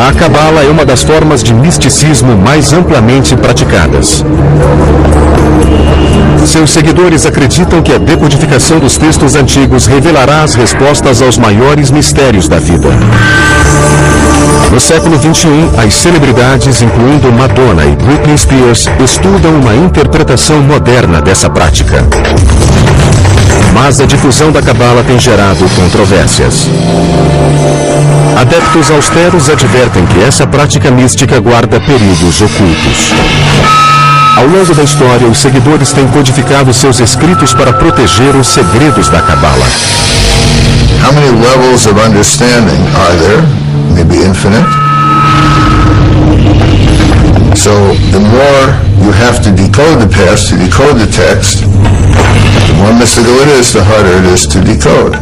A Cabala é uma das formas de misticismo mais amplamente praticadas. Seus seguidores acreditam que a decodificação dos textos antigos revelará as respostas aos maiores mistérios da vida. No século XXI, as celebridades, incluindo Madonna e Britney Spears, estudam uma interpretação moderna dessa prática. Mas a difusão da Cabala tem gerado controvérsias. Adeptos austeros advertem que essa prática mística guarda perigos ocultos. Ao longo da história, os seguidores têm codificado seus escritos para proteger os segredos da Cabala. How many levels of understanding are there? Maybe infinite. So the more you have to decode the past, to decode the text, the more mystical it is, the harder it is to decode.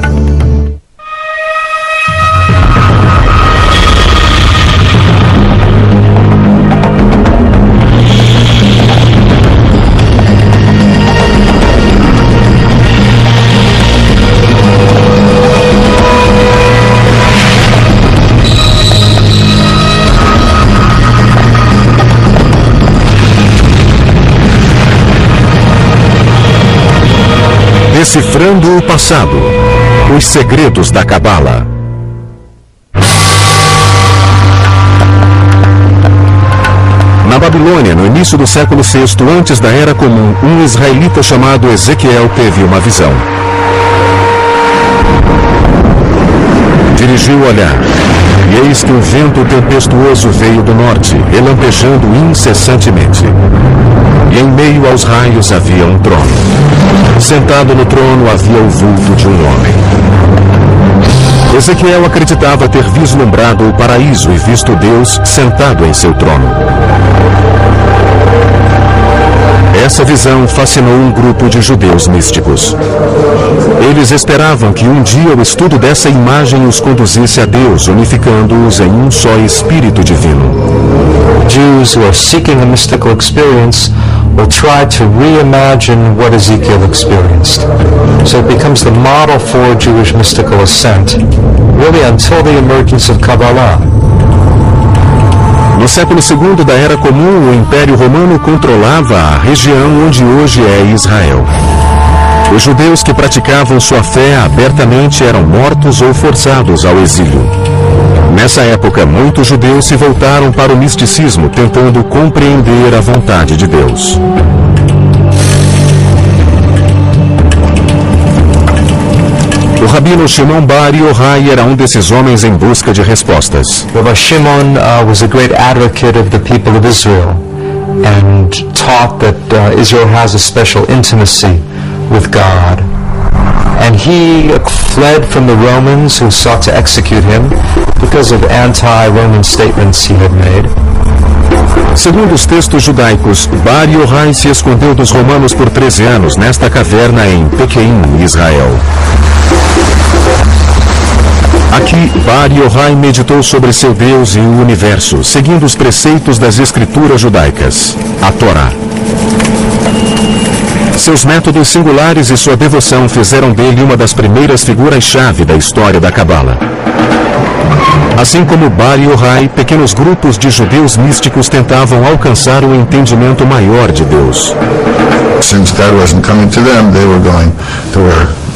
Decifrando o passado. Os segredos da Cabala. Na Babilônia, no início do século VI, antes da Era Comum, um israelita chamado Ezequiel teve uma visão. Dirigiu o olhar, e eis que um vento tempestuoso veio do norte, relampejando incessantemente. E em meio aos raios havia um trono. Sentado no trono havia o vulto de um homem. Ezequiel acreditava ter vislumbrado o paraíso e visto Deus sentado em seu trono. Essa visão fascinou um grupo de judeus místicos. Eles esperavam que um dia o estudo dessa imagem os conduzisse a Deus, unificando-os em um só Espírito Divino. Jews who are seeking a mystical experience will try to reimagine what Ezekiel experienced. So it becomes the model for Jewish mystical ascent, really until the emergence of Kabbalah. No século II da Era Comum, o Império Romano controlava a região onde hoje é Israel. Os judeus que praticavam sua fé abertamente eram mortos ou forçados ao exílio. Nessa época, muitos judeus se voltaram para o misticismo, tentando compreender a vontade de Deus. O rabino Shimon Bar Yochai era um desses homens em busca de respostas. Rabbi Shimon was a great advocate of the people of Israel and taught that Israel has a special intimacy with God. And he fled from the Romans who sought to execute him because of anti-Roman statements he had made. Segundo os textos judaicos, Bar Yochai se escondeu dos romanos por 13 anos nesta caverna em Pequim, Israel. Aqui, Bar Yochai meditou sobre seu Deus e o universo, seguindo os preceitos das escrituras judaicas, a Torá. Seus métodos singulares e sua devoção fizeram dele uma das primeiras figuras-chave da história da Cabala. Assim como Bar Yochai, pequenos grupos de judeus místicos tentavam alcançar um entendimento maior de Deus. Since God wasn't coming to them, they were going to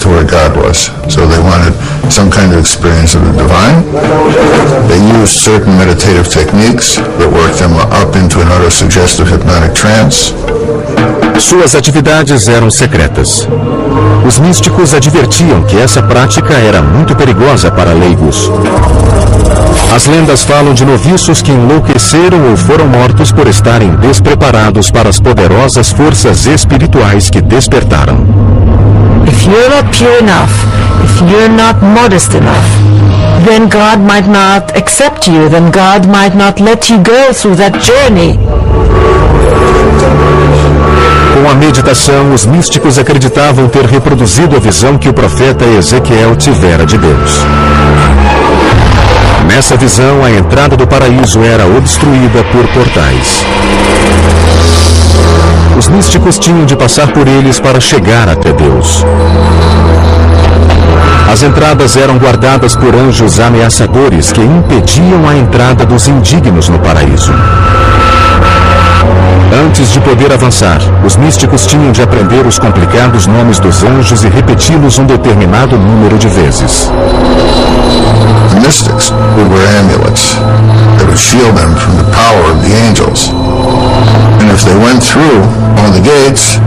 where God was. So they wanted some kind of experience of the divine. They used certain meditative techniques that worked them up into an auto-suggestive hypnotic trance. Suas atividades eram secretas. Os místicos advertiam que essa prática era muito perigosa para leigos. As lendas falam de noviços que enlouqueceram ou foram mortos por estarem despreparados para as poderosas forças espirituais que despertaram. If you're not pure enough, if you're not modest enough, then God might not accept you, then God might not let you go through that journey. Com a meditação, os místicos acreditavam ter reproduzido a visão que o profeta Ezequiel tivera de Deus. Nessa visão, a entrada do paraíso era obstruída por portais. Os místicos tinham de passar por eles para chegar até Deus. As entradas eram guardadas por anjos ameaçadores que impediam a entrada dos indignos no paraíso. Antes de poder avançar, os místicos tinham de aprender os complicados nomes dos anjos e repeti-los um determinado número de vezes. The mystics would wear amulets that would shield them from the power of the angels. And if they went through all the gates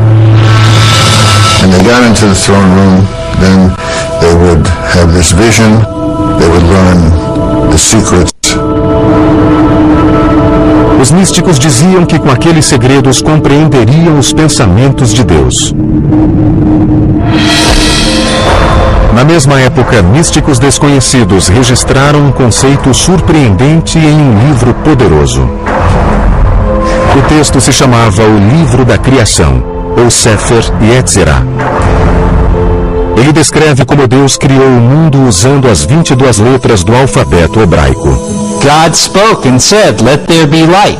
and they got into the throne room, then they would have this vision, they would learn the secrets. Os místicos diziam que com aqueles segredos compreenderiam os pensamentos de Deus. Na mesma época, místicos desconhecidos registraram um conceito surpreendente em um livro poderoso. O texto se chamava o Livro da Criação, ou Sefer Yetzirah. Ele descreve como Deus criou o mundo usando as 22 letras do alfabeto hebraico. God spoke and said, "Let there be light."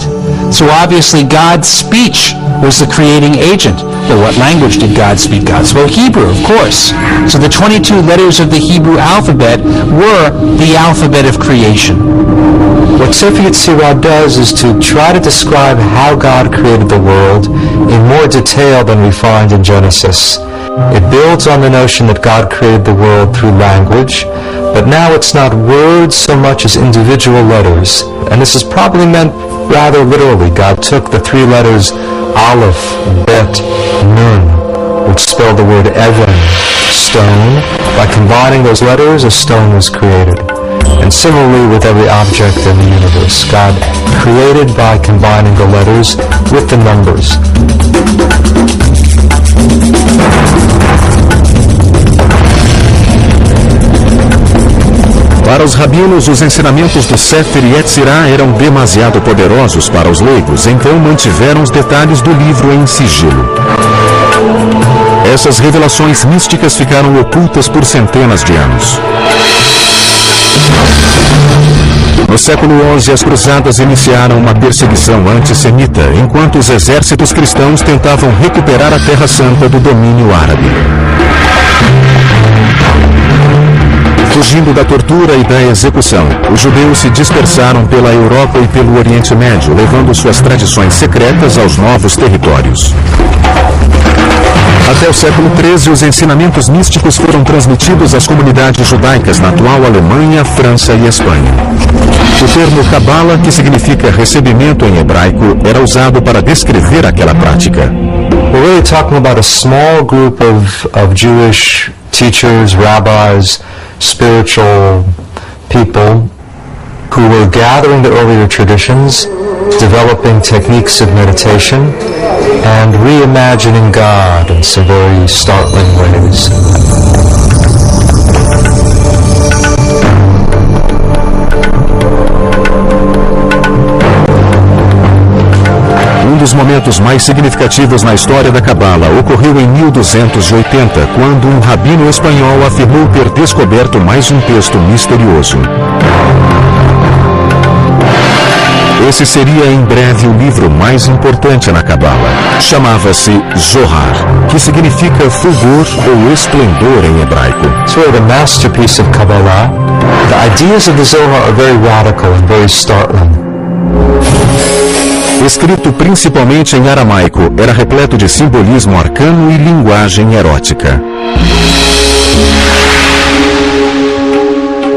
So obviously God's speech was the creating agent. But what language did God speak? God spoke Hebrew, of course. So the 22 letters of the Hebrew alphabet were the alphabet of creation. What Sefer Yetzirah does is to try to describe how God created the world in more detail than we find in Genesis. It builds on the notion that God created the world through language, but now it's not words so much as individual letters. And this is probably meant rather literally. God took the 3 letters Aleph, Bet, Nun, which spell the word Even, stone. By combining those letters, a stone was created. And similarly with every object in the universe, God created by combining the letters with the numbers. Para os rabinos, os ensinamentos do Sefer Yetzirah eram demasiado poderosos para os leigos, então mantiveram os detalhes do livro em sigilo. Essas revelações místicas ficaram ocultas por centenas de anos. No século XI, as cruzadas iniciaram uma perseguição antissemita, enquanto os exércitos cristãos tentavam recuperar a Terra Santa do domínio árabe. Fugindo da tortura e da execução, os judeus se dispersaram pela Europa e pelo Oriente Médio, levando suas tradições secretas aos novos territórios. Até o século XIII, os ensinamentos místicos foram transmitidos às comunidades judaicas na atual Alemanha, França e Espanha. O termo Kabbalah, que significa recebimento em hebraico, era usado para descrever aquela prática. We're really talking about a small group of Jewish teachers, rabbis, spiritual people who were gathering the earlier traditions, developing techniques of meditation, and reimagining God in some very startling ways. Um dos momentos mais significativos na história da Cabala ocorreu em 1280, quando um rabino espanhol afirmou ter descoberto mais um texto misterioso. Esse seria em breve o livro mais importante na Cabala. Chamava-se Zohar, que significa fulgor ou esplendor em hebraico. It's really the masterpiece of Kabbalah. The ideas of the Zohar are very radical and very startling. Escrito principalmente em aramaico, era repleto de simbolismo arcano e linguagem erótica.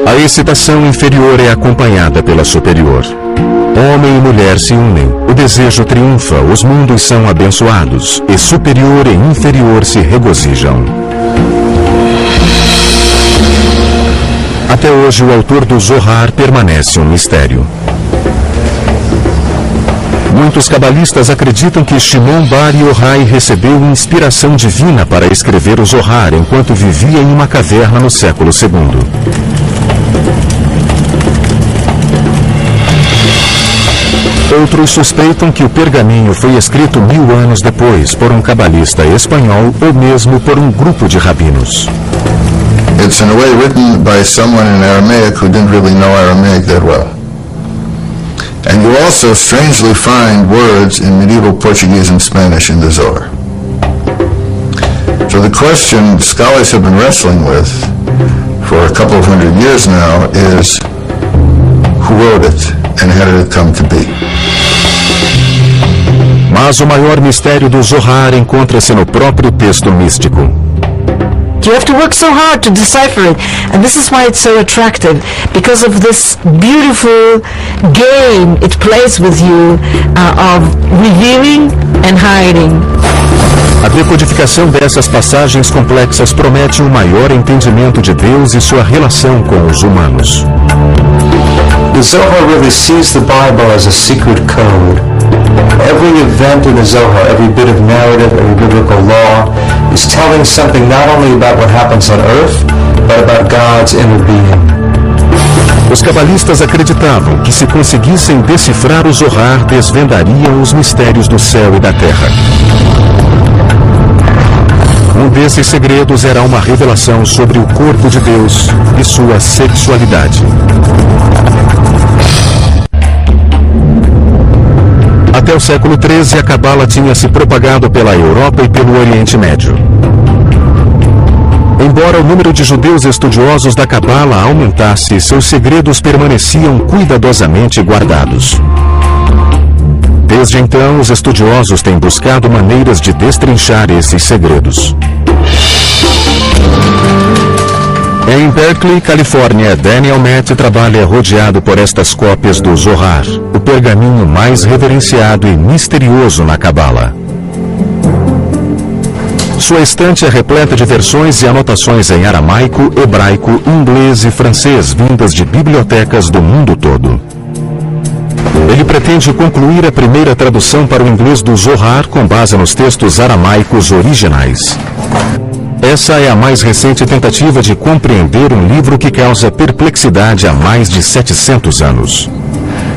A excitação inferior é acompanhada pela superior. Homem e mulher se unem, o desejo triunfa, os mundos são abençoados, e superior e inferior se regozijam. Até hoje, o autor do Zohar permanece um mistério. Muitos cabalistas acreditam que Shimon Bar Yochai recebeu inspiração divina para escrever o Zohar enquanto vivia em uma caverna no século II. Outros suspeitam que o pergaminho foi escrito 1000 anos depois por um cabalista espanhol ou mesmo por um grupo de rabinos. It's in a way written by someone in Aramaic who didn't really know Aramaic that well. And you also strangely find words in medieval Portuguese and Spanish in the Zohar. So the question scholars have been wrestling with for a couple of hundred years now is who wrote it and how did it come to be. Mas o maior mistério do Zohar encontra-se no próprio texto místico. You have to work so hard to decipher it, and this is why it's so attractive, because of this beautiful game it plays with you of revealing and hiding. A decodificação dessas passagens complexas promete um maior entendimento de Deus e sua relação com os humanos. The Zohar really sees the Bible as a secret code. Every event in the Zohar, every bit of narrative, every biblical law is telling something not only about what happens on earth, but about God's inner being. Os cabalistas acreditavam que se conseguissem decifrar o Zohar, desvendariam os mistérios do céu e da terra. Um desses segredos era uma revelação sobre o corpo de Deus e sua sexualidade. Até o século XIII, a Cabala tinha se propagado pela Europa e pelo Oriente Médio. Embora o número de judeus estudiosos da Cabala aumentasse, seus segredos permaneciam cuidadosamente guardados. Desde então, os estudiosos têm buscado maneiras de destrinchar esses segredos. Em Berkeley, Califórnia, Daniel Matt trabalha rodeado por estas cópias do Zohar, o pergaminho mais reverenciado e misterioso na Cabala. Sua estante é repleta de versões e anotações em aramaico, hebraico, inglês e francês vindas de bibliotecas do mundo todo. Ele pretende concluir a primeira tradução para o inglês do Zohar com base nos textos aramaicos originais. Essa é a mais recente tentativa de compreender um livro que causa perplexidade há mais de 700 anos.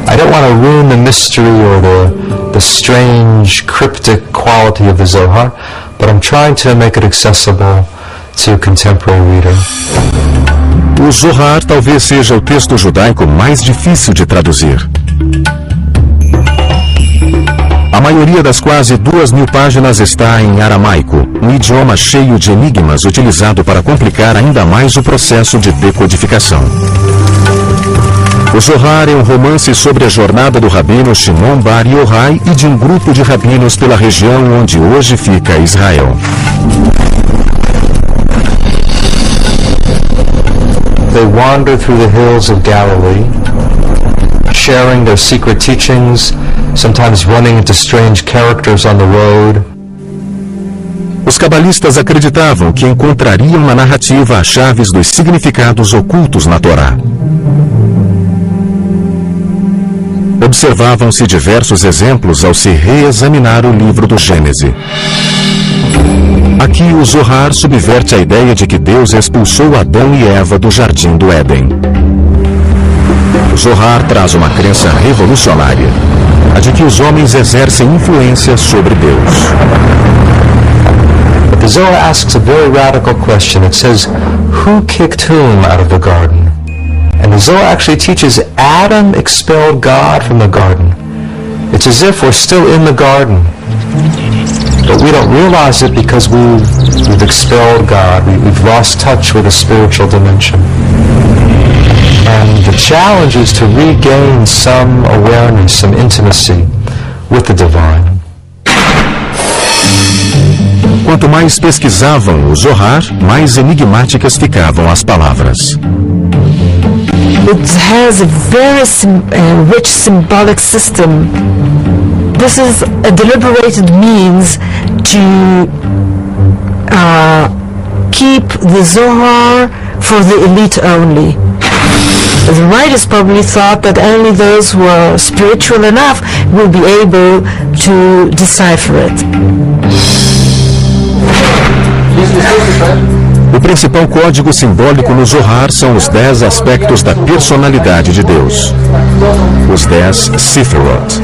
I don't want to ruin the mystery or the strange, cryptic quality of the Zohar, but I'm trying to make it accessible to a contemporary reader. O Zohar talvez seja o texto judaico mais difícil de traduzir. A maioria das quase 2.000 páginas está em aramaico, um idioma cheio de enigmas utilizado para complicar ainda mais o processo de decodificação. O Zohar é um romance sobre a jornada do rabino Shimon Bar Yochai e de um grupo de rabinos pela região onde hoje fica Israel. They wander through the hills of Galilee, sharing their secret teachings, sometimes running into strange characters on the road. Os cabalistas acreditavam que encontrariam na narrativa as chaves dos significados ocultos na Torá. Observavam-se diversos exemplos ao se reexaminar o livro do Gênesis. Aqui o Zohar subverte a ideia de que Deus expulsou Adão e Eva do Jardim do Éden. O Zohar traz uma crença revolucionária, a de que os homens exercem influência sobre Deus. But the Zohar asks a very radical question. It says, who kicked whom out of the garden? And the Zohar actually teaches Adam expelled God from the garden. It's as if we're still in the garden, but we don't realize it because we've expelled God. We've lost touch with a spiritual dimension. And the challenge is to regain some awareness, some intimacy with the divine. Quanto mais pesquisavam o Zohar, mais enigmáticas ficavam as palavras. It has a very rich symbolic system. This is a deliberated means to keep the Zohar for the elite only. The writers probably thought that only those who are spiritual enough will be able to decipher it. O principal código simbólico no Zohar são os 10 aspectos da personalidade de Deus. Os 10 Sefirot.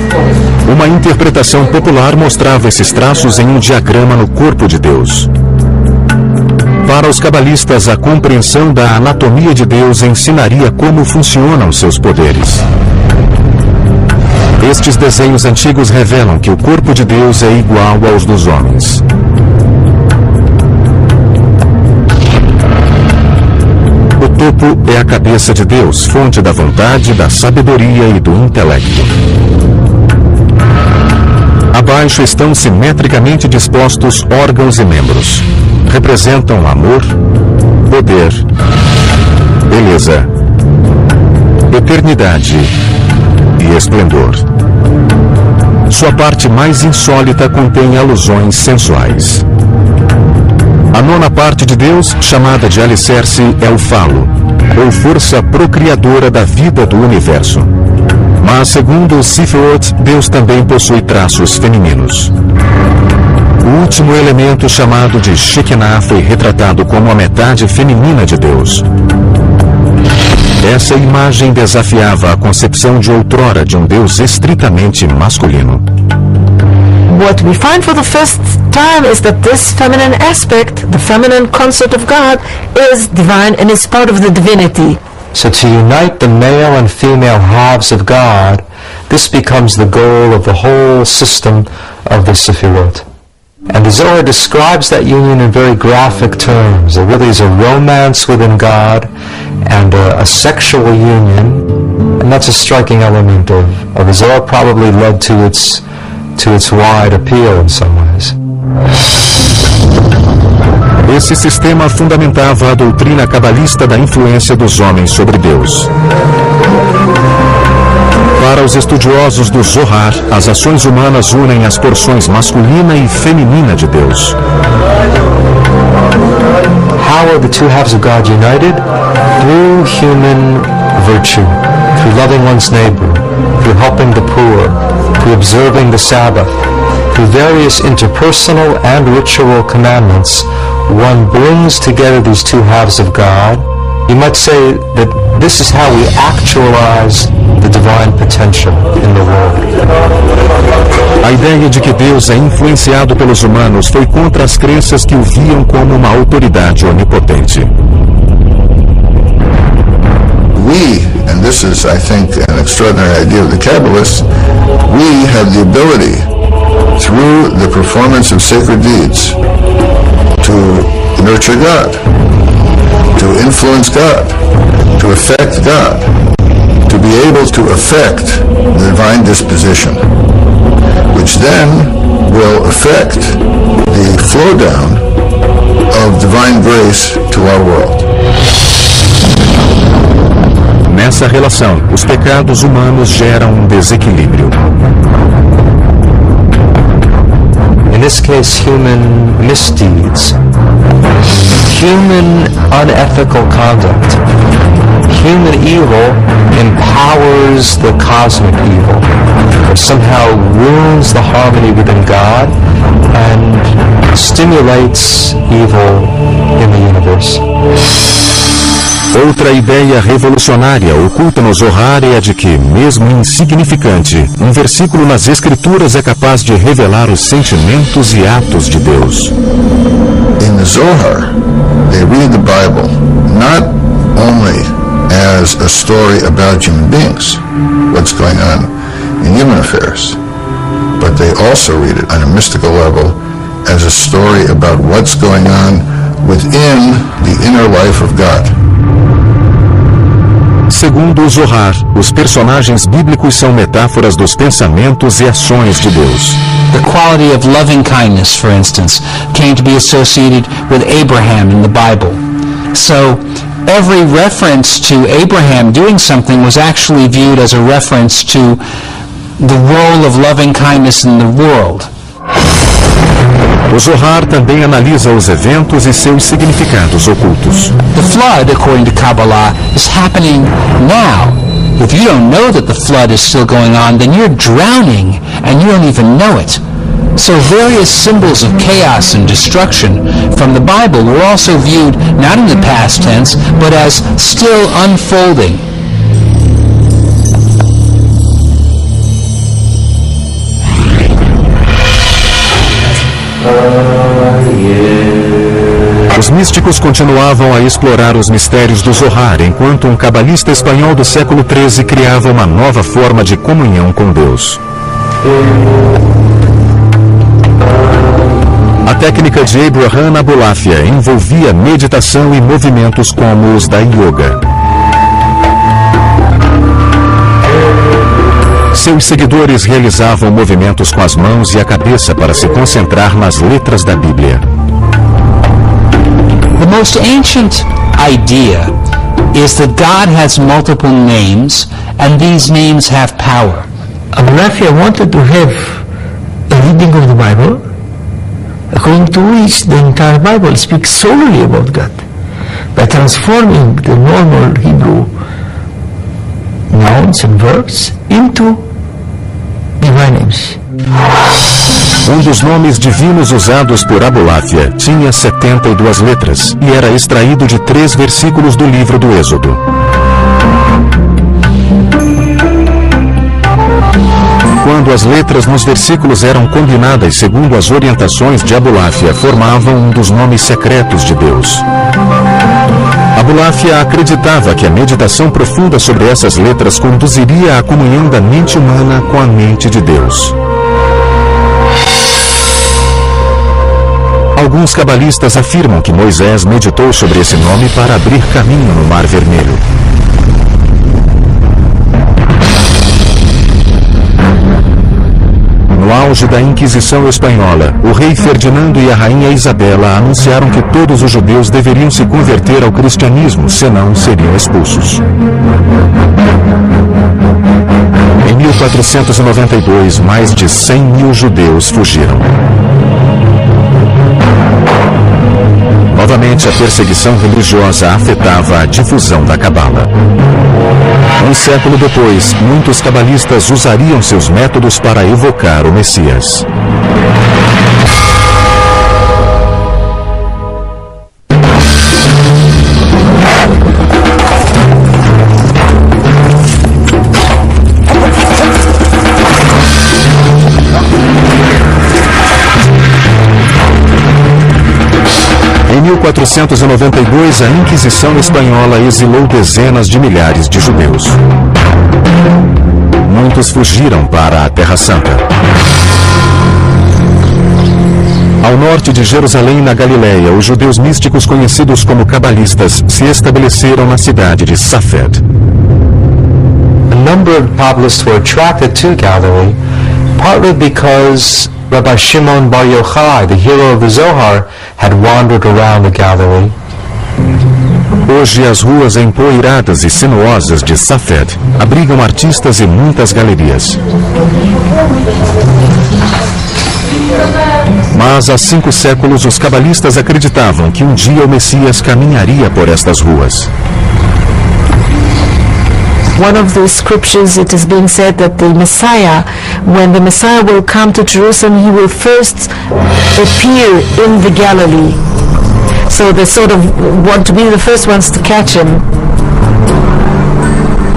Uma interpretação popular mostrava esses traços em um diagrama no corpo de Deus. Para os cabalistas, a compreensão da anatomia de Deus ensinaria como funcionam seus poderes. Estes desenhos antigos revelam que o corpo de Deus é igual aos dos homens. O topo é a cabeça de Deus, fonte da vontade, da sabedoria e do intelecto. Abaixo estão simetricamente dispostos órgãos e membros. Representam amor, poder, beleza, eternidade e esplendor. Sua parte mais insólita contém alusões sensuais. A nona parte de Deus, chamada de alicerce, é o falo, ou força procriadora da vida do universo. Mas, segundo o Sifirot, Deus também possui traços femininos. O último elemento, chamado de Shekinah, foi retratado como a metade feminina de Deus. Essa imagem desafiava a concepção de outrora de um Deus estritamente masculino. What we find for the first time is that this feminine aspect, the feminine concept of God, is divine and is part of the divinity. So to unite the male and female halves of God, this becomes the goal of the whole system of the Sefirot. And the Zohar describes that union in very graphic terms. There really is a romance within God and a sexual union, and that's a striking element of the Zohar, probably led to its wide appeal in some ways. Esse sistema fundamentava a doutrina cabalista da influência dos homens sobre Deus. Para os estudiosos do Zohar, as ações humanas unem as porções masculina e feminina de Deus. How are the two halves of God united? Through human virtue, through loving one's neighbor, through helping the poor, through observing the Sabbath, through various interpersonal and ritual commandments. One brings together these two halves of God. You might say that this is how we actualize the divine potential in the world. A ideia de que Deus é influenciado pelos humanos foi contra as crenças que o viam como uma autoridade onipotente. We, and this is, I think, an extraordinary idea of the Kabbalists, we have the ability, through the performance of sacred deeds, to nurture God, to influence God, to affect God, to be able to affect the divine disposition, which then will affect the flow down of divine grace to our world. Nessa relação, os pecados humanos geram um desequilíbrio. In this case, human misdeeds, human unethical conduct, human evil empowers the cosmic evil, or somehow ruins the harmony within God and stimulates evil in the universe. Outra ideia revolucionária oculta no Zohar é a de que, mesmo insignificante, um versículo nas Escrituras é capaz de revelar os sentimentos e atos de Deus. In the Zohar, they read the Bible not only as a story about human beings, what's going on in human affairs, but they also read it on a mystical level as a story about what's going on within the inner life of God. Segundo o Zohar, os personagens bíblicos são metáforas dos pensamentos e ações de Deus. The quality of loving kindness, for instance, came to be associated with Abraham in the Bible. So, every reference to Abraham doing something was actually viewed as a reference to the role of loving kindness in the world. O Zohar também analisa os eventos e seus significados ocultos. The flood, according to Kabbalah, is happening now. If you don't know that the flood is still going on, then you're drowning and you don't even know it. So various symbols of chaos and destruction from the Bible were also viewed not in the past tense, but as still unfolding. Os místicos continuavam a explorar os mistérios do Zohar, enquanto um cabalista espanhol do século XIII criava uma nova forma de comunhão com Deus. A A técnica de Abraham Abulafia envolvia meditação e movimentos como os da yoga. Seus seguidores realizavam movimentos com as mãos e a cabeça para se concentrar nas letras da Bíblia. The most ancient idea is that God has multiple names, and these names have power. Abulafia wanted to have a reading of the Bible, according to which the entire Bible speaks solely about God, by transforming the normal Hebrew nouns and verbs into divine names. Um dos nomes divinos usados por Abulafia tinha 72 letras e era extraído de 3 versículos do livro do Êxodo. Quando as letras nos versículos eram combinadas segundo as orientações de Abulafia, formavam um dos nomes secretos de Deus. Abulafia acreditava que a meditação profunda sobre essas letras conduziria à comunhão da mente humana com a mente de Deus. Alguns cabalistas afirmam que Moisés meditou sobre esse nome para abrir caminho no Mar Vermelho. No auge da Inquisição Espanhola, o rei Ferdinando e a rainha Isabela anunciaram que todos os judeus deveriam se converter ao cristianismo, senão seriam expulsos. Em 1492, mais de 100.000 judeus fugiram. Novamente, a perseguição religiosa afetava a difusão da cabala. Um século depois, muitos cabalistas usariam seus métodos para evocar o Messias. Em 1492, a Inquisição Espanhola exilou dezenas de milhares de judeus. Muitos fugiram para a Terra Santa. Ao norte de Jerusalém, na Galileia, os judeus místicos conhecidos como cabalistas se estabeleceram na cidade de Safed. A number of Kabbalists were attracted to Galilee, partly because Rabbi Shimon Bar Yochai, the hero of the Zohar, had wandered around the Galilee. Hoje, as ruas empoeiradas e sinuosas de Safed abrigam artistas e muitas galerias. Mas há 5 séculos, os cabalistas acreditavam que um dia o Messias caminharia por estas ruas. One of the scriptures, it is being said that the Messiah, when the Messiah will come to Jerusalem, he will first appear in the Galilee. So they sort of want to be the first ones to catch him.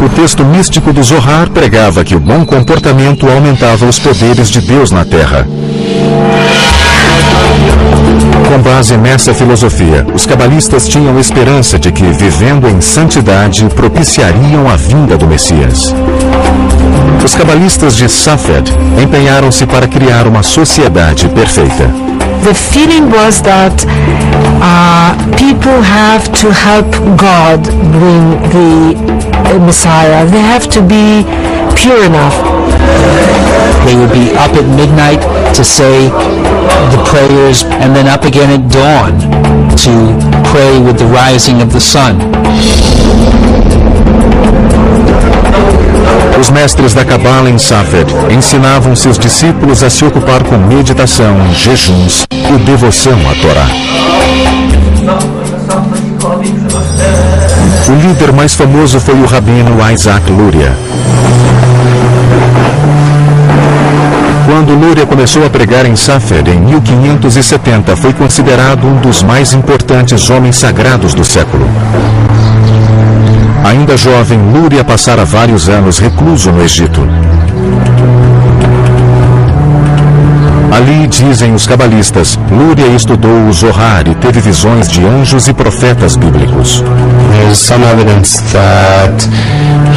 O texto místico do Zohar pregava que o bom comportamento aumentava os poderes de Deus na terra. Com base nessa filosofia, os cabalistas tinham esperança de que, vivendo em santidade, propiciariam a vinda do Messias. Os cabalistas de Safed empenharam-se para criar uma sociedade perfeita. The feeling was that people have to help God bring the Messiah. They have to be pure enough. They would be up at midnight to say the prayers, and then up again at dawn to pray with the rising of the sun. Os mestres da Cabala em Safed ensinavam seus discípulos a se ocupar com meditação, jejuns e devoção à Torá. O líder mais famoso foi o rabino Isaac Luria. Quando Luria começou a pregar em Safed em 1570, foi considerado um dos mais importantes homens sagrados do século. Ainda jovem, Luria passara vários anos recluso no Egito. Ali, dizem os cabalistas, Luria estudou o Zohar e teve visões de anjos e profetas bíblicos. There's some evidence that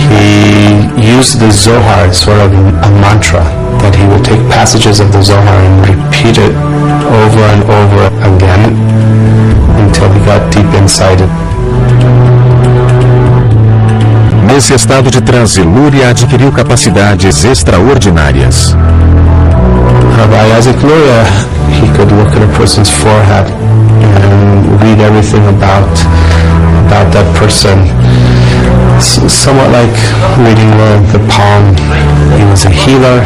he used the Zohar as sort of a mantra. that he would take passages of the Zohar and repeat it over and over again until he got deep inside it. Nesse estado de transe, Luria adquiriu capacidades extraordinárias. Rabbi Isaac Luria, he could look at a person's forehead and read everything about that person. Somewhat like reading the palm. He was a healer.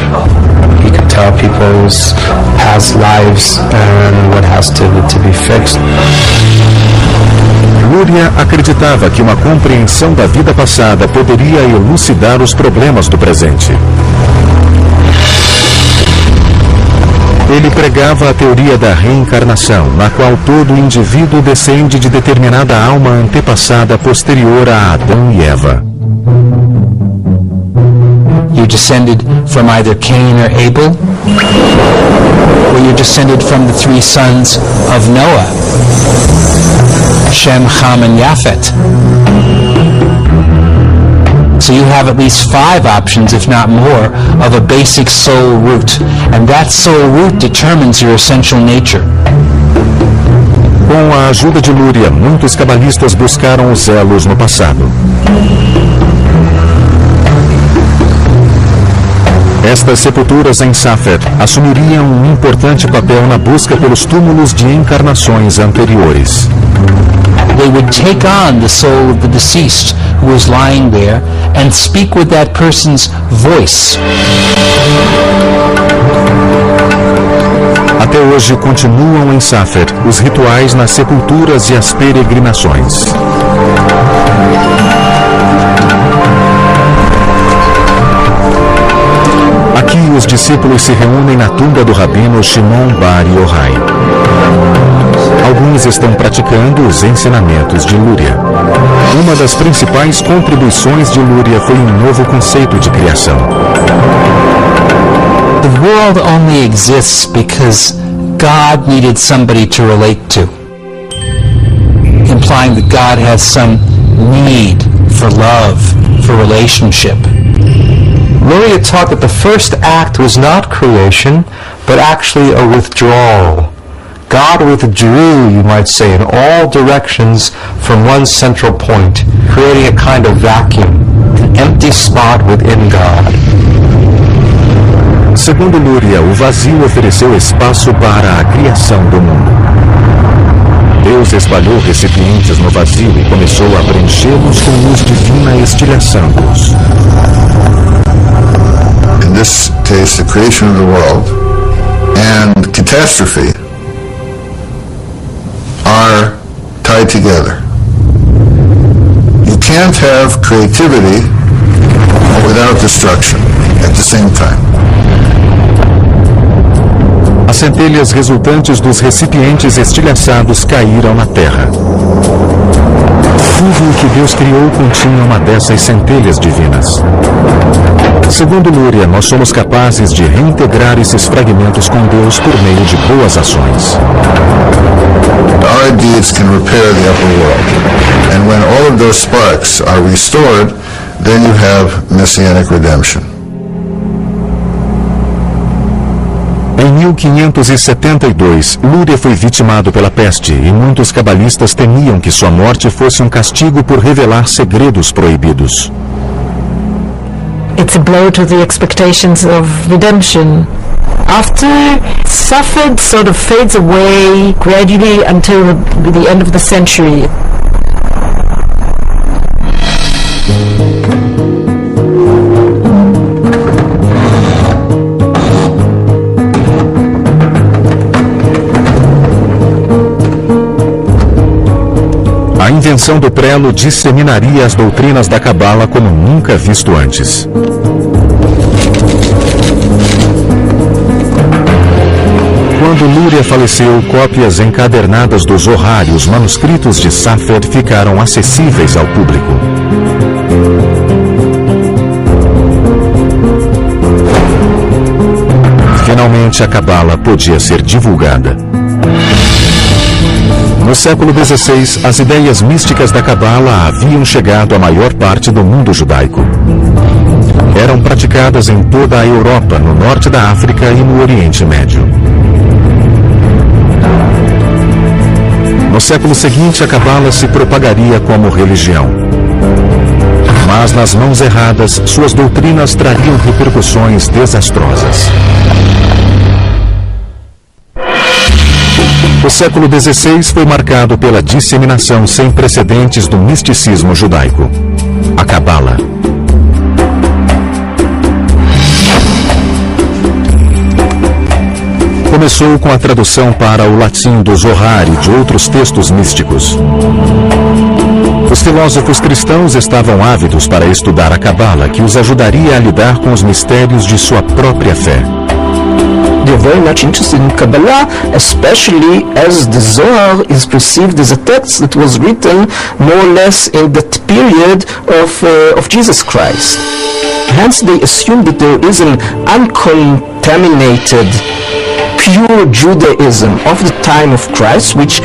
He could tell people's past lives and what has to be fixed. Luria acreditava que uma compreensão da vida passada poderia elucidar os problemas do presente. Ele pregava a teoria da reencarnação, na qual todo indivíduo descende de determinada alma antepassada posterior a Adão e Eva. You descended from either Cain or Abel, or you descended from the three sons of Noah, Shem, Ham, and Japhet. So you have at least 5 options, if not more, of a basic soul root. And that soul root determines your essential nature. Com a ajuda de Luria, muitos cabalistas buscaram os elos no passado. Estas sepulturas em Safer assumiriam um importante papel na busca pelos túmulos de encarnações anteriores. They would take on the soul of the deceased who was lying there and speak with that person's voice. Até hoje continuam em Safer os rituais nas sepulturas e as peregrinações. Aqui os discípulos se reúnem na tumba do rabino Shimon Bar Yochai. Alguns estão praticando os ensinamentos de Luria. Uma das principais contribuições de Luria foi um novo conceito de criação. The world only exists because God needed somebody to relate to, implying that God has some need for love, for relationship. Luria taught that the first act was not creation, but actually a withdrawal. God withdrew, you might say, in all directions from one central point, creating a kind of vacuum, an empty spot within God. Segundo Luria, o vazio ofereceu espaço para a criação do mundo. Deus espalhou recipientes no vazio e começou a preenchê-los com luz divina, estilhaçando-os. In this case, the creation of the world and catastrophe are tied together. You can't have creativity without destruction at the same time. As centelhas resultantes dos recipientes estilhaçados caíram na terra. Tudo o que Deus criou continha uma dessas centelhas divinas. Segundo Luria, nós somos capazes de reintegrar esses fragmentos com Deus por meio de boas ações. Our deeds can repair the upper world. And when all of those sparks are restored, then you have messianic redemption. Em 1572, Luria foi vitimado pela peste e muitos cabalistas temiam que sua morte fosse um castigo por revelar segredos proibidos. It's a blow to the expectations of redemption. After Safed sort of fades away gradually until the end of the century. A invenção do prelo disseminaria as doutrinas da Cabala como nunca visto antes. Quando Luria faleceu, cópias encadernadas do Zohar e os manuscritos de Safer ficaram acessíveis ao público. Finalmente a Cabala podia ser divulgada. No século XVI, as ideias místicas da Cabala haviam chegado à maior parte do mundo judaico. eram praticadas em toda a Europa, no norte da África e no Oriente Médio. No século seguinte, a Cabala se propagaria como religião. Mas nas mãos erradas, suas doutrinas trariam repercussões desastrosas. O século XVI foi marcado pela disseminação sem precedentes do misticismo judaico, a Cabala. Começou com a tradução para o latim do Zohar e de outros textos místicos. Os filósofos cristãos estavam ávidos para estudar a Cabala, que os ajudaria a lidar com os mistérios de sua própria fé. They're very much interested in Kabbalah, especially as the Zohar is perceived as a text that was written more or less in that period of Jesus Christ. Hence they assume that there is an uncontaminated pure Judaism of the time of Christ, which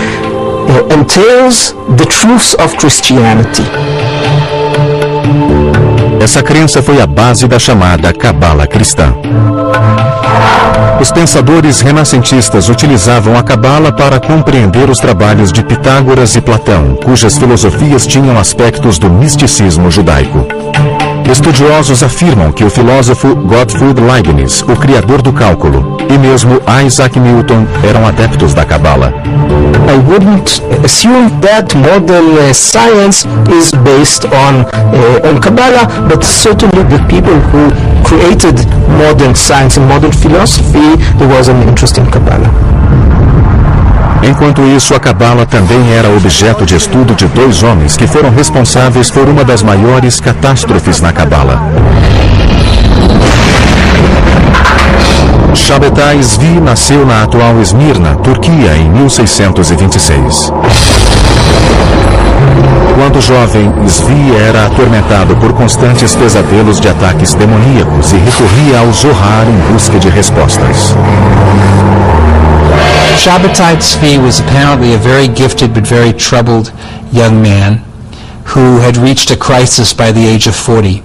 entails the truths of Christianity. Essa crença foi a base da chamada Cabala cristã. Os pensadores renascentistas utilizavam a Cabala para compreender os trabalhos de Pitágoras e Platão, cujas filosofias tinham aspectos do misticismo judaico. Estudiosos afirmam que o filósofo Gottfried Leibniz, o criador do cálculo, e mesmo Isaac Newton eram adeptos da Cabala. I wouldn't assume that modern science is based on Kabbalah, but certainly the people who created modern science and modern philosophy, there was an interest in Kabbalah. Enquanto isso, a Cabala também era objeto de estudo de dois homens que foram responsáveis por uma das maiores catástrofes na Cabala. Shabbatai Zvi nasceu na atual Esmirna, Turquia, em 1626. Quando jovem, Zvi era atormentado por constantes pesadelos de ataques demoníacos e recorria ao Zohar em busca de respostas. Shabbatai Tzvi was apparently a very gifted but very troubled young man who had reached a crisis by the age of 40.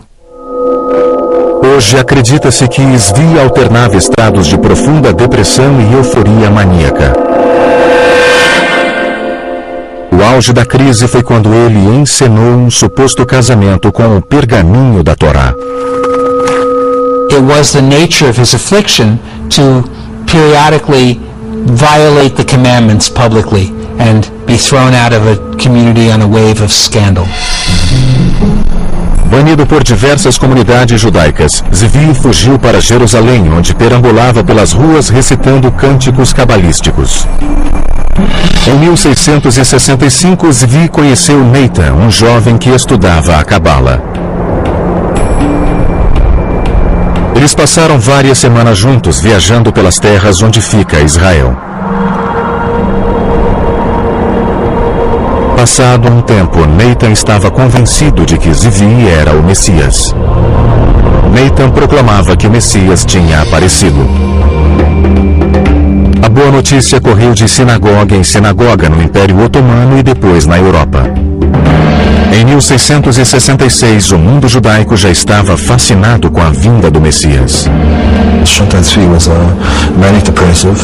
Hoje acredita-se que Zvi alternava estados de profunda depressão e euforia maníaca. O auge da crise foi quando ele encenou um suposto casamento com o pergaminho da Torá. It was the nature of his affliction to periodically violate the commandments publicly and be thrown out of a community on a wave of scandal. Banido por diversas comunidades judaicas, Zvi fugiu para Jerusalém, onde perambulava pelas ruas recitando cânticos cabalísticos. Em 1665, Zvi conheceu Nathan, um jovem que estudava a Cabala. Eles passaram várias semanas juntos, viajando pelas terras onde fica Israel. Passado um tempo, Nathan estava convencido de que Zvi era o Messias. Nathan proclamava que o Messias tinha aparecido. A boa notícia correu de sinagoga em sinagoga no Império Otomano e depois na Europa. Em 1666, o mundo judaico já estava fascinado com a vinda do Messias. Shabbatai Tzvi was a manic depressive,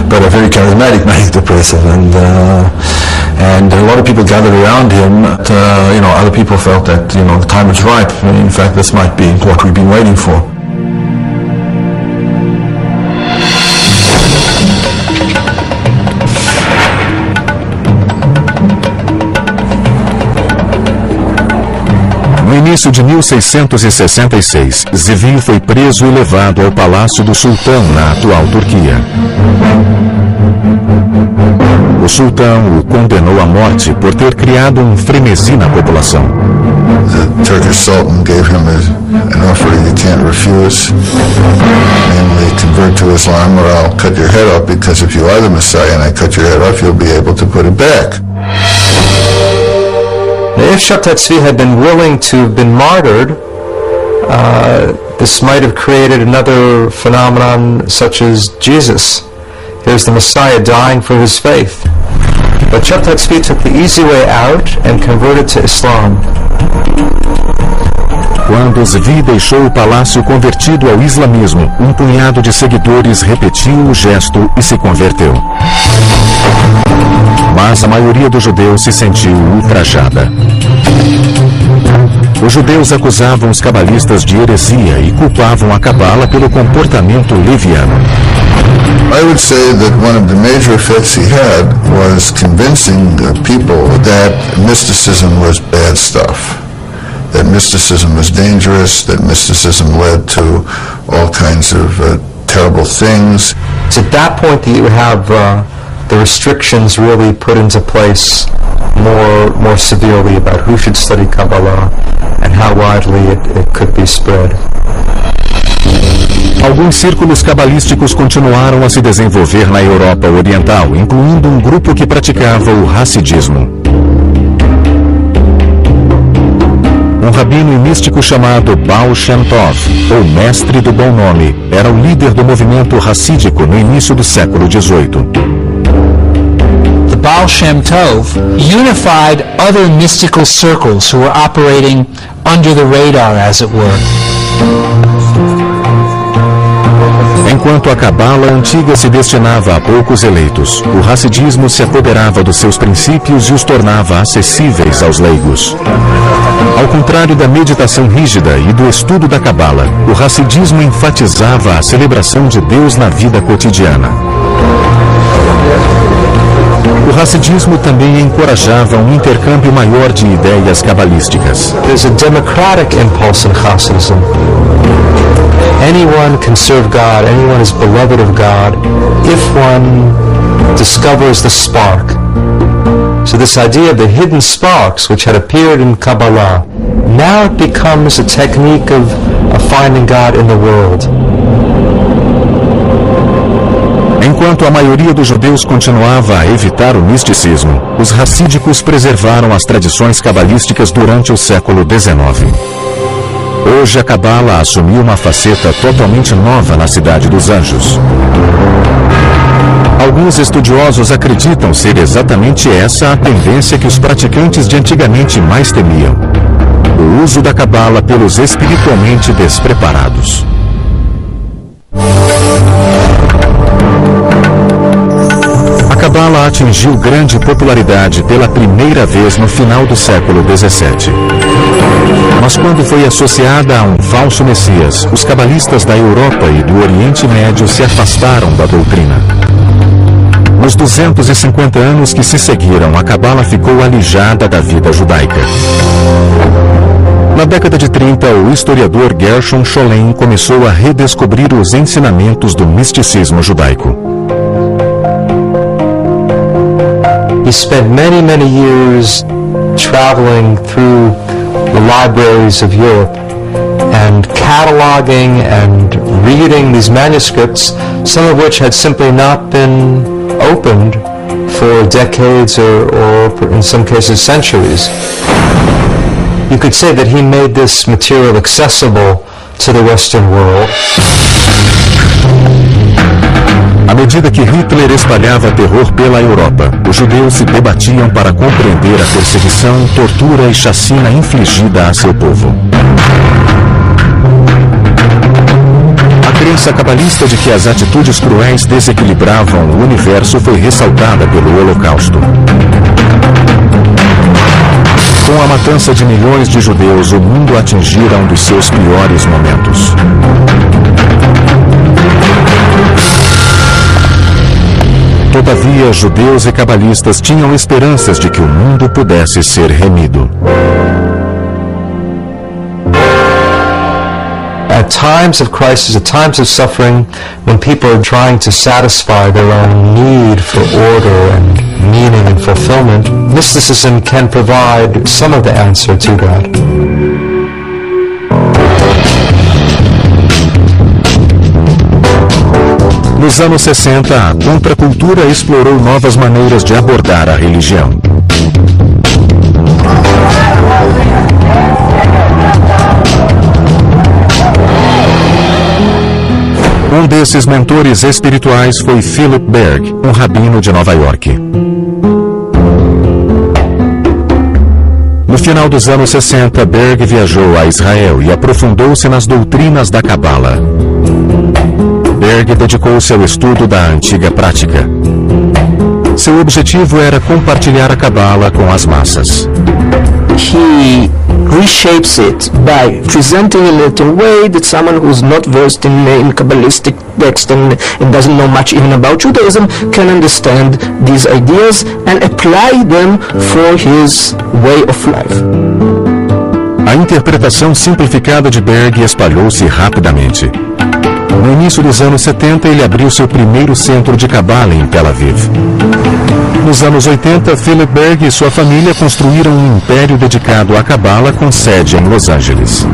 but a very charismatic manic depressive, and a lot of people gathered around him. Other people felt that the time was ripe. In fact, this might be what we've been waiting for. No início de 1666, Zvi foi preso e levado ao palácio do sultão na atual Turquia. O sultão o condenou à morte por ter criado um frenesi na população. The Turkish Sultan gave him an offer you can't refuse, namely convert to Islam or I'll cut your head off, because if you are the Messiah and I cut your head off, you'll be able to put it back. If Shabbatai Tzvi had been willing to have been martyred, this might have created another phenomenon such as Jesus. Here's the Messiah dying for his faith. But Shabbatai Tzvi took the easy way out and converted to Islam. quando Zvi deixou o palácio convertido ao islamismo, um punhado de seguidores repetiu o gesto e se converteu. Mas a maioria dos judeus se sentiu ultrajada. Os judeus acusavam os cabalistas de heresia e culpavam a Cabala pelo comportamento leviano. I would say that one of the major effects he had was convincing people that mysticism was bad stuff, that mysticism was dangerous, that mysticism led to all kinds of terrible things. It's at that point that you have the restrictions really put into place more severely about who should study Kabbalah and how widely it could be spread. Alguns círculos cabalísticos continuaram a se desenvolver na Europa Oriental, incluindo um grupo que praticava o Hassidismo. Um rabino e místico chamado Baal Shem Tov, ou Mestre do Bom Nome, era o líder do movimento hassídico no início do século XVIII. The Baal Shem Tov unified other mystical circles who were operating under the radar, as it were. Enquanto a Cabala antiga se destinava a poucos eleitos, o Hassidismo se apoderava dos seus princípios e os tornava acessíveis aos leigos. Ao contrário da meditação rígida e do estudo da Cabala, o Hassidismo enfatizava a celebração de Deus na vida cotidiana. O Hassidismo também encorajava um intercâmbio maior de ideias cabalísticas. There's a democratic impulse in Hasidism. Anyone can serve God, anyone is beloved of God, if one discovers the spark. So this idea of the hidden sparks which had appeared in Kabbalah, now it becomes a technique of finding God in the world. Enquanto a maioria dos judeus continuava a evitar o misticismo, os hassídicos preservaram as tradições cabalísticas durante o século XIX. Hoje a Cabala assumiu uma faceta totalmente nova na Cidade dos Anjos. Alguns estudiosos acreditam ser exatamente essa a tendência que os praticantes de antigamente mais temiam: o uso da Cabala pelos espiritualmente despreparados. A Cabala atingiu grande popularidade pela primeira vez no final do século XVII. Mas quando foi associada a um falso Messias, os cabalistas da Europa e do Oriente Médio se afastaram da doutrina. Nos 250 anos que se seguiram, a Cabala ficou alijada da vida judaica. Na década de 30, o historiador Gershon Scholem começou a redescobrir os ensinamentos do misticismo judaico. He spent many years traveling through the libraries of Europe and cataloging and reading these manuscripts, some of which had simply not been opened for decades or in some cases centuries. You could say that he made this material accessible to the Western world. À medida que Hitler espalhava terror pela Europa, os judeus se debatiam para compreender a perseguição, tortura e chacina infligida a seu povo. A crença cabalista de que as atitudes cruéis desequilibravam o universo foi ressaltada pelo Holocausto. Com a matança de milhões de judeus, o mundo atingira um dos seus piores momentos. Todavia, judeus e cabalistas tinham esperanças de que o mundo pudesse ser remido. At times of crisis, at times of suffering, when people are trying to satisfy their own need for order and meaning and fulfillment, mysticism can provide some of the answer to that. Nos anos 60, a contracultura explorou novas maneiras de abordar a religião. Um desses mentores espirituais foi Philip Berg, um rabino de Nova York. No final dos anos 60, Berg viajou a Israel e aprofundou-se nas doutrinas da Cabala. Berg dedicou-se ao estudo da antiga prática. Seu objetivo era compartilhar a Cabala com as massas. He reshapes it by presenting it in a way that someone who's not versed in Kabbalistic text and doesn't know much even about Judaism can understand these ideas and apply them for his way of life. A interpretação simplificada de Berg espalhou-se rapidamente. No início dos anos 70, ele abriu seu primeiro centro de Cabala em Tel Aviv. Nos anos 80, Philip Berg e sua família construíram um império dedicado à Cabala com sede em Los Angeles.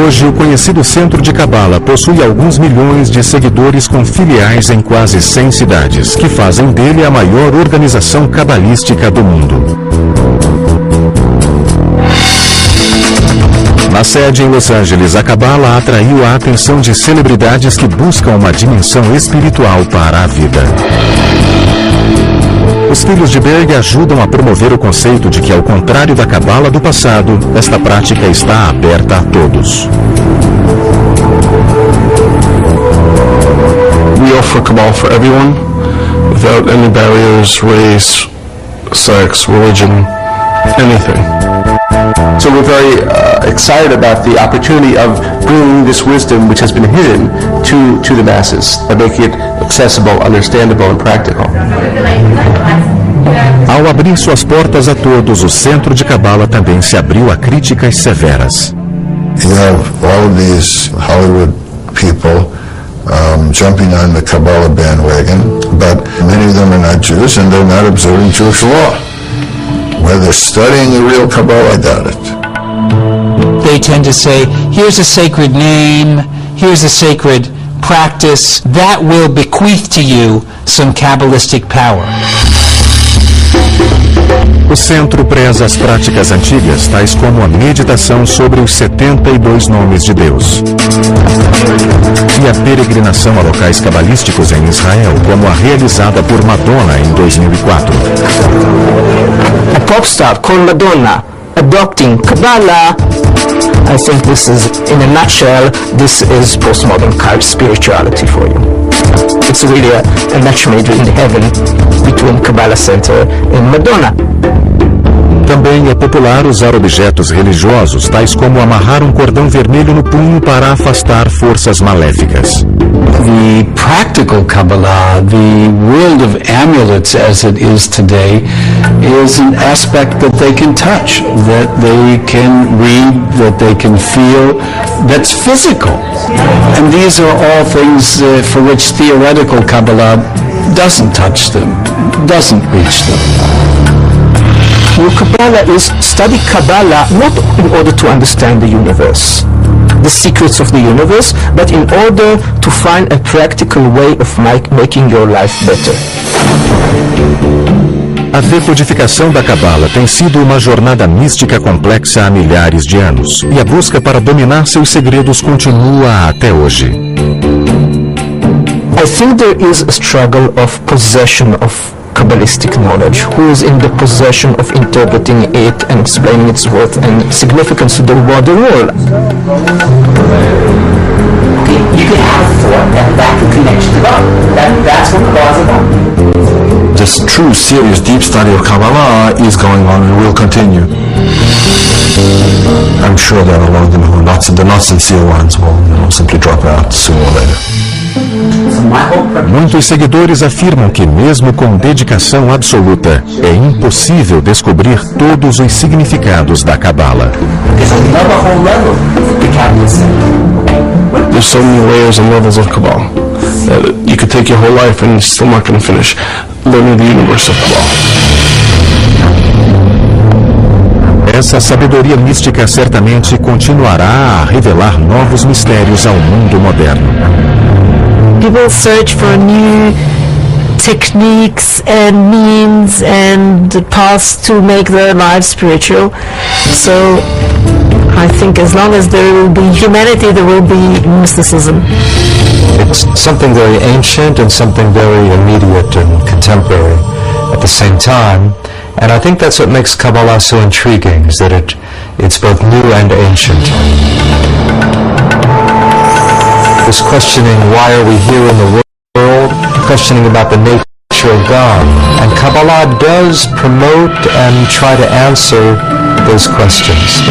Hoje, o conhecido Centro de Cabala possui alguns milhões de seguidores com filiais em quase 100 cidades, que fazem dele a maior organização cabalística do mundo. Na sede em Los Angeles, a Cabala atraiu a atenção de celebridades que buscam uma dimensão espiritual para a vida. Os filhos de Berg ajudam a promover o conceito de que, ao contrário da Cabala do passado, esta prática está aberta a todos. We offer Kabbalah for everyone, without any barriers, race, sex, religion, anything. So we're very excited about the opportunity of bringing this wisdom, which has been hidden, to the masses, and making it accessible, understandable, and practical. Ao abrir suas portas a todos, o Centro de Cabala também se abriu a críticas severas. You have all of these Hollywood people jumping on the Kabbalah bandwagon, but many of them are not Jews and they're not observing Jewish law. Whether they're studying the real Kabbalah, I doubt it. They tend to say, here's a sacred name, here's a sacred practice, that will bequeath to you some Kabbalistic power. O centro preza as práticas antigas, tais como a meditação sobre os 72 nomes de Deus. E a peregrinação a locais cabalísticos em Israel, como a realizada por Madonna em 2004. A pop star called Madonna adopting Kabbalah. I think this is, in a nutshell, this is postmodern spirituality for you. It's really a match made in heaven between Kabbalah Center and Madonna. Também é popular usar objetos religiosos, tais como amarrar um cordão vermelho no punho para afastar forças maléficas. The practical Kabbalah, the world of amulets as it is today, is an aspect that they can touch, that they can read, that they can feel, that's physical. And these are all things for which theoretical Kabbalah doesn't touch them, doesn't reach them. Well, Kabbalah is study Kabbalah not in order to understand the universe, the secrets of the universe, but in order to find a practical way of making your life better. A decodificação da Cabala tem sido uma jornada mística complexa há milhares de anos, e a busca para dominar seus segredos continua até hoje. I think there is a struggle of possession of Kabbalistic knowledge, who is in the possession of interpreting it and explaining its worth and significance to the wider world. You can have a thought that can connect you to God. That's what Kabbalah is about. This true, serious, deep study of Kabbalah is going on and will continue. I'm sure there are a lot of them who are not, the not sincere ones will simply drop out sooner or later. Muitos seguidores afirmam que, mesmo com dedicação absoluta, é impossível descobrir todos os significados da Cabala. There's so many layers and levels of Kabbalah that you could take your whole life and you're still not going to finish learning the universe of Kabbalah. Essa sabedoria mística certamente continuará a revelar novos mistérios ao mundo moderno. People search for new techniques and means and paths to make their lives spiritual. So I think as long as there will be humanity, there will be mysticism. It's something very ancient and something very immediate and contemporary. at the same time. And I think that's what makes Kabbalah so intriguing, is that it's both new and ancient. This questioning, why are we here in the world, questioning about the nature of God. And Kabbalah does promote and try to answer those questions.